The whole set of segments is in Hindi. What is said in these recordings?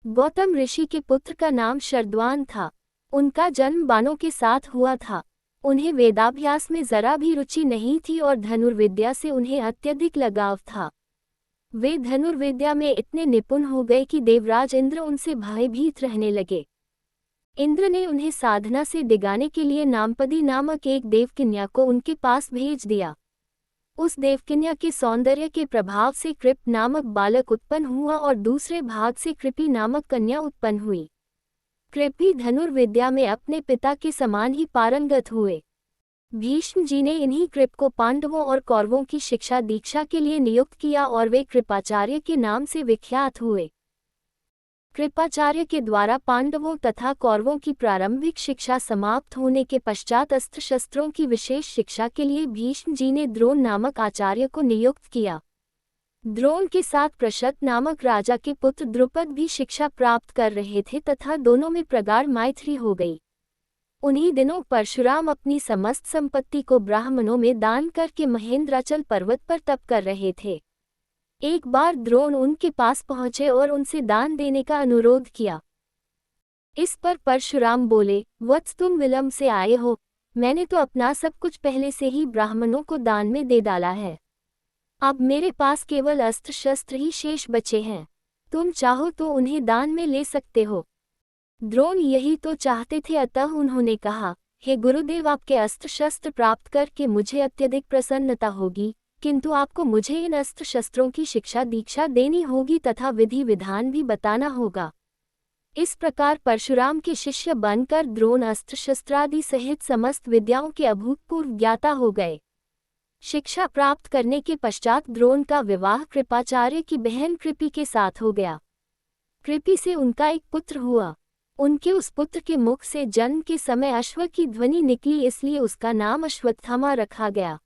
गौतम ऋषि के पुत्र का नाम शरद्वान था। उनका जन्म बाणों के साथ हुआ था। उन्हें वेदाभ्यास में जरा भी रुचि नहीं थी और धनुर्विद्या से उन्हें अत्यधिक लगाव था। वे धनुर्विद्या में इतने निपुण हो गए कि देवराज इंद्र उनसे भयभीत रहने लगे। इंद्र ने उन्हें साधना से डिगाने के लिए नामपदी नामक एक देवकन्या को उनके पास भेज दिया। उस देवकन्या के सौंदर्य के प्रभाव से कृप नामक बालक उत्पन्न हुआ और दूसरे भाग से कृपि नामक कन्या उत्पन्न हुई। कृपि धनुर्विद्या में अपने पिता के समान ही पारंगत हुए। भीष्म जी ने इन्हीं कृप को पांडवों और कौरवों की शिक्षा दीक्षा के लिए नियुक्त किया और वे कृपाचार्य के नाम से विख्यात हुए। कृपाचार्य के द्वारा पांडवों तथा कौरवों की प्रारंभिक शिक्षा समाप्त होने के पश्चात अस्त्र शस्त्रों की विशेष शिक्षा के लिए भीष्म जी ने द्रोण नामक आचार्य को नियुक्त किया। द्रोण के साथ प्रशत नामक राजा के पुत्र द्रुपद भी शिक्षा प्राप्त कर रहे थे तथा दोनों में प्रगाढ़ मैत्री हो गई। उन्हीं दिनों परशुराम अपनी समस्त संपत्ति को ब्राह्मणों में दान करके महेंद्राचल पर्वत पर तप कर रहे थे। एक बार द्रोण उनके पास पहुंचे और उनसे दान देने का अनुरोध किया। इस पर परशुराम बोले, वत्स तुम विलंब से आए हो, मैंने तो अपना सब कुछ पहले से ही ब्राह्मणों को दान में दे डाला है। अब मेरे पास केवल अस्त्र शस्त्र ही शेष बचे हैं, तुम चाहो तो उन्हें दान में ले सकते हो। द्रोण यही तो चाहते थे, अतः उन्होंने कहा, हे गुरुदेव, आपके अस्त्र शस्त्र प्राप्त करके मुझे अत्यधिक प्रसन्नता होगी, किंतु आपको मुझे इन अस्त्र शस्त्रों की शिक्षा दीक्षा देनी होगी तथा विधि विधान भी बताना होगा। इस प्रकार परशुराम के शिष्य बनकर द्रोण अस्त्र शस्त्रादि सहित समस्त विद्याओं के अभूतपूर्व ज्ञाता हो गए। शिक्षा प्राप्त करने के पश्चात द्रोण का विवाह कृपाचार्य की बहन कृपि के साथ हो गया। कृपि से उनका एक पुत्र हुआ। उनके उस पुत्र के मुख से जन्म के समय अश्व की ध्वनि निकली, इसलिए उसका नाम अश्वत्थामा रखा गया।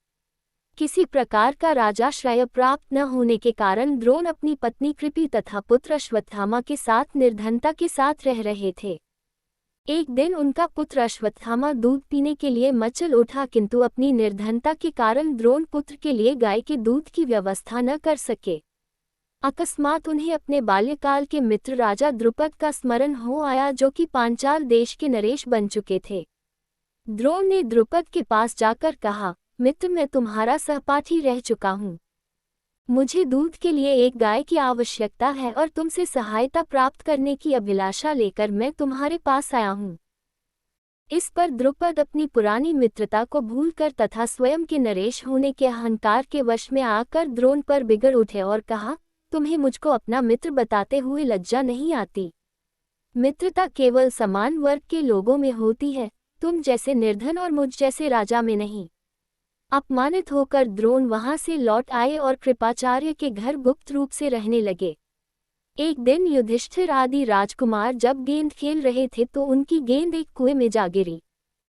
किसी प्रकार का राजाश्रय प्राप्त न होने के कारण द्रोण अपनी पत्नी कृपि तथा पुत्र अश्वत्थामा के साथ निर्धनता के साथ रह रहे थे। एक दिन उनका पुत्र अश्वत्थामा दूध पीने के लिए मचल उठा, किंतु अपनी निर्धनता के कारण द्रोण पुत्र के लिए गाय के दूध की व्यवस्था न कर सके। अकस्मात उन्हें अपने बाल्यकाल के मित्र राजा द्रुपद का स्मरण हो आया, जो कि पांचाल देश के नरेश बन चुके थे। द्रोण ने द्रुपद के पास जाकर कहा, मित्र, मैं तुम्हारा सहपाठी रह चुका हूँ। मुझे दूध के लिए एक गाय की आवश्यकता है और तुमसे सहायता प्राप्त करने की अभिलाषा लेकर मैं तुम्हारे पास आया हूँ। इस पर द्रुपद अपनी पुरानी मित्रता को भूलकर तथा स्वयं के नरेश होने के अहंकार के वश में आकर द्रोण पर बिगड़ उठे और कहा, तुम्हें मुझको अपना मित्र बताते हुए लज्जा नहीं आती? मित्रता केवल समान वर्ग के लोगों में होती है, तुम जैसे निर्धन और मुझ जैसे राजा में नहीं। अपमानित होकर द्रोण वहां से लौट आए और कृपाचार्य के घर गुप्त रूप से रहने लगे। एक दिन युधिष्ठिर आदि राजकुमार जब गेंद खेल रहे थे तो उनकी गेंद एक कुएं में जा गिरी।